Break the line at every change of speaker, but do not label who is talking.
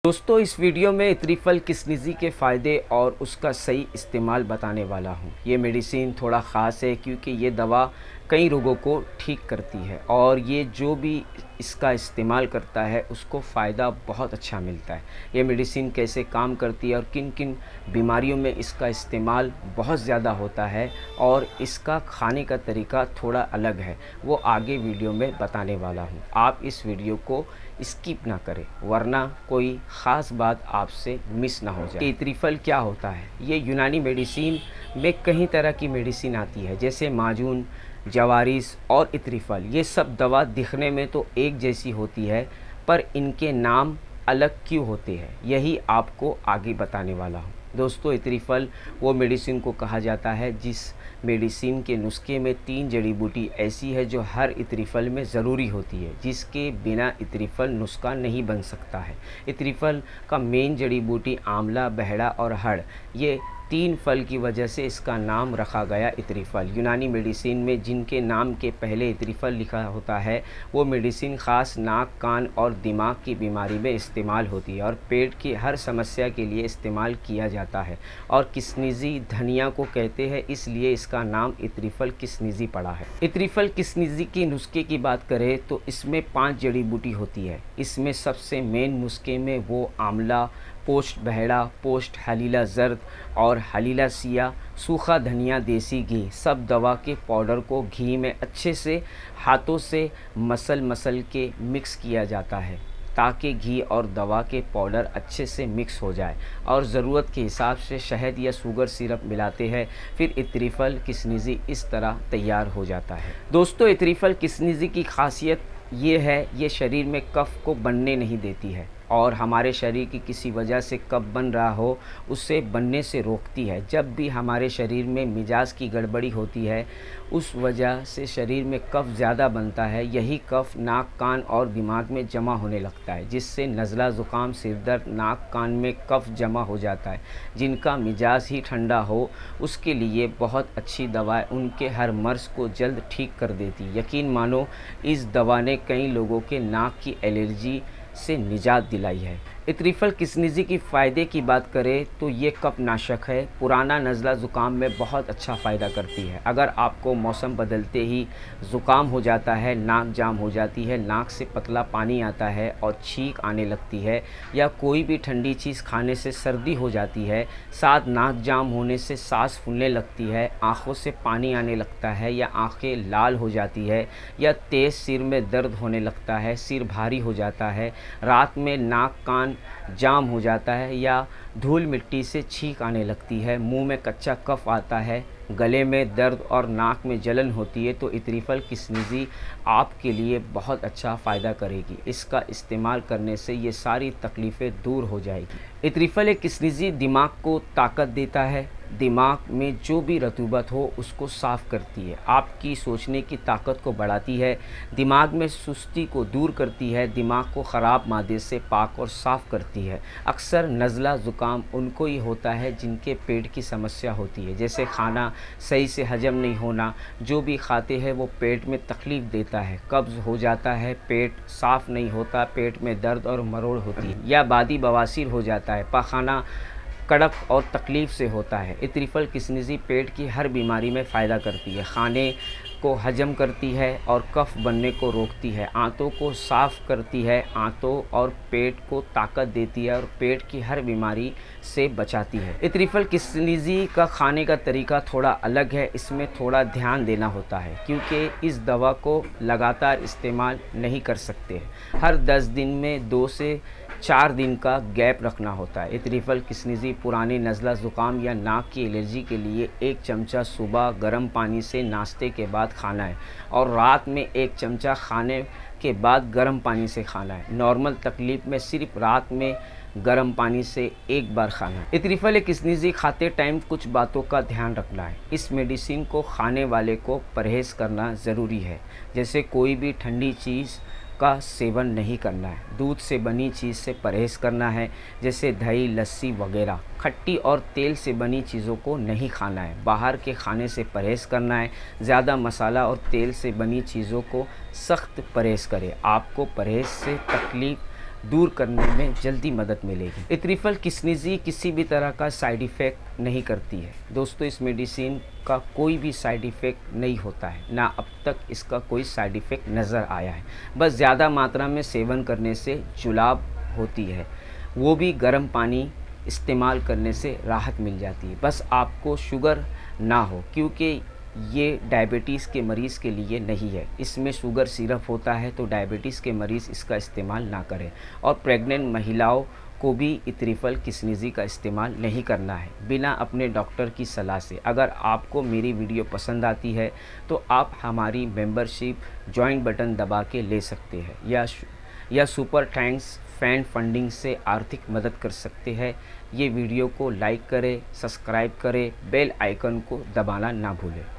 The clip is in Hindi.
दोस्तों, इस वीडियो में त्रिफल किस्निज़ी के फ़ायदे और उसका सही इस्तेमाल बताने वाला हूँ। ये मेडिसिन थोड़ा ख़ास है क्योंकि ये दवा कई रोगों को ठीक करती है और ये जो भी इसका इस्तेमाल करता है उसको फ़ायदा बहुत अच्छा मिलता है। ये मेडिसिन कैसे काम करती है और किन किन बीमारियों में इसका इस्तेमाल बहुत ज़्यादा होता है और इसका खाने का तरीका थोड़ा अलग है, वो आगे वीडियो में बताने वाला हूँ। आप इस वीडियो को स्किप ना करें वरना कोई ख़ास बात आपसे मिस ना हो जाए। त्रिफल क्या होता है? ये यूनानी मेडिसिन में कई तरह की मेडिसिन आती है, जैसे माजून, जवारिस और त्रिफल। ये सब दवा दिखने में तो एक जैसी होती है, पर इनके नाम अलग क्यों होते हैं, यही आपको आगे बताने वाला हूँ। दोस्तों, त्रिफल वो मेडिसिन को कहा जाता है जिस मेडिसिन के नुस्खे में 3 जड़ी बूटी ऐसी है जो हर त्रिफल में ज़रूरी होती है, जिसके बिना त्रिफल नुस्खा नहीं बन सकता है। त्रिफल का मेन जड़ी बूटी आंवला, बहड़ा और हड़, ये 3 फल की वजह से इसका नाम रखा गया त्रिफल। यूनानी मेडिसिन में जिनके नाम के पहले त्रिफल लिखा होता है वो मेडिसिन ख़ास नाक, कान और दिमाग की बीमारी में इस्तेमाल होती है और पेट की हर समस्या के लिए इस्तेमाल किया जाता है। और किस्निज़ी धनिया को कहते हैं, इसलिए इसका नाम त्रिफल किस्निज़ी पड़ा है। त्रिफल किस्निज़ी के नुस्खे की बात करें तो इसमें 5 जड़ी बूटी होती है। इसमें सबसे मेन नुस्खे में वो आंवला, पोस्ट बहड़ा, पोस्ट हलीला जर्द और हलीला सिया, सूखा धनिया, देसी घी, सब दवा के पाउडर को घी में अच्छे से हाथों से मसल के मिक्स किया जाता है ताकि घी और दवा के पाउडर अच्छे से मिक्स हो जाए और ज़रूरत के हिसाब से शहद या शुगर सिरप मिलाते हैं। फिर त्रिफल किस्निज़ी इस तरह तैयार हो जाता है। दोस्तों, त्रिफल किस्निज़ी की खासियत ये है, ये शरीर में कफ को बनने नहीं देती है और हमारे शरीर की किसी वजह से कफ बन रहा हो उससे बनने से रोकती है। जब भी हमारे शरीर में मिजाज की गड़बड़ी होती है उस वजह से शरीर में कफ ज़्यादा बनता है, यही कफ नाक, कान और दिमाग में जमा होने लगता है, जिससे नज़ला, ज़ुकाम, सिर दर्द, नाक कान में कफ जमा हो जाता है। जिनका मिजाज ही ठंडा हो उसके लिए बहुत अच्छी दवा है, उनके हर मर्ज़ को जल्द ठीक कर देती। यकीन मानो, इस दवा ने कई लोगों के नाक की एलर्जी से निजात दिलाई है। त्रिफल किस्निज़ी की फ़ायदे की बात करें तो ये कफ नाशक है, पुराना नज़ला ज़ुकाम में बहुत अच्छा फ़ायदा करती है। अगर आपको मौसम बदलते ही ज़ुकाम हो जाता है, नाक जाम हो जाती है, नाक से पतला पानी आता है और छींक आने लगती है, या कोई भी ठंडी चीज़ खाने से सर्दी हो जाती है, साथ नाक जाम होने से सांस फूलने लगती है, आँखों से पानी आने लगता है या आँखें लाल हो जाती है, या तेज़ सिर में दर्द होने लगता है, सिर भारी हो जाता है, रात में नाक कान जाम हो जाता है या धूल मिट्टी से छींक आने लगती है, मुंह में कच्चा कफ आता है, गले में दर्द और नाक में जलन होती है, तो त्रिफल किस्निज़ी आपके लिए बहुत अच्छा फ़ायदा करेगी। इसका इस्तेमाल करने से ये सारी तकलीफ़ें दूर हो जाएगी। त्रिफल किस्निज़ी दिमाग को ताकत देता है, दिमाग में जो भी रतूबत हो उसको साफ़ करती है, आपकी सोचने की ताकत को बढ़ाती है, दिमाग में सुस्ती को दूर करती है, दिमाग को ख़राब मादे से पाक और साफ़ करती है। अक्सर नज़ला ज़ुकाम उनको ही होता है जिनके पेट की समस्या होती है, जैसे खाना सही से हजम नहीं होना, जो भी खाते हैं वो पेट में तकलीफ़ देता है, कब्ज़ हो जाता है, पेट साफ़ नहीं होता, पेट में दर्द और मरोड़ होती है, या बादी बवासीर हो जाता है, पाखाना कड़क और तकलीफ़ से होता है। त्रिफल किस्निज़ी पेट की हर बीमारी में फ़ायदा करती है, खाने को हजम करती है और कफ बनने को रोकती है, आंतों को साफ़ करती है, आंतों और पेट को ताकत देती है और पेट की हर बीमारी से बचाती है। त्रिफल किस्निज़ी का खाने का तरीका थोड़ा अलग है, इसमें थोड़ा ध्यान देना होता है क्योंकि इस दवा को लगातार इस्तेमाल नहीं कर सकते। हर 10 दिन में 2 से 4 दिन का गैप रखना होता है। त्रिफल किस्निज़ी पुराने नज़ला ज़ुकाम या नाक की एलर्जी के लिए 1 चमचा सुबह गर्म पानी से नाश्ते के बाद खाना है और रात में 1 चमचा खाने के बाद गर्म पानी से खाना है। नॉर्मल तकलीफ़ में सिर्फ रात में गर्म पानी से 1 बार खाना है। त्रिफल किस्निज़ी खाते टाइम कुछ बातों का ध्यान रखना है। इस मेडिसिन को खाने वाले को परहेज़ करना ज़रूरी है, जैसे कोई भी ठंडी चीज़ का सेवन नहीं करना है, दूध से बनी चीज़ से परहेज़ करना है, जैसे दही, लस्सी वगैरह। खट्टी और तेल से बनी चीज़ों को नहीं खाना है, बाहर के खाने से परहेज़ करना है, ज़्यादा मसाला और तेल से बनी चीज़ों को सख्त परहेज़ करें। आपको परहेज़ से तकलीफ़ दूर करने में जल्दी मदद मिलेगी। इथरिफल किस्निजी किसी भी तरह का साइड इफ़ेक्ट नहीं करती है दोस्तों। इस मेडिसिन का कोई भी साइड इफ़ेक्ट नहीं होता है, ना अब तक इसका कोई साइड इफ़ेक्ट नज़र आया है। बस ज़्यादा मात्रा में सेवन करने से जुलाब होती है, वो भी गर्म पानी इस्तेमाल करने से राहत मिल जाती है। बस आपको शुगर ना हो, क्योंकि ये डायबिटीज़ के मरीज़ के लिए नहीं है। इसमें शुगर सिरप होता है, तो डायबिटीज़ के मरीज़ इसका इस्तेमाल ना करें। और प्रेग्नेंट महिलाओं को भी इथरिफल किस्निजी का इस्तेमाल नहीं करना है बिना अपने डॉक्टर की सलाह से। अगर आपको मेरी वीडियो पसंद आती है तो आप हमारी मेंबरशिप ज्वाइन बटन दबा के ले सकते हैं, या सुपर थैंक्स फैन फंडिंग से आर्थिक मदद कर सकते हैं। ये वीडियो को लाइक करें, सब्सक्राइब करें, बेल आइकन को दबाना ना भूलें।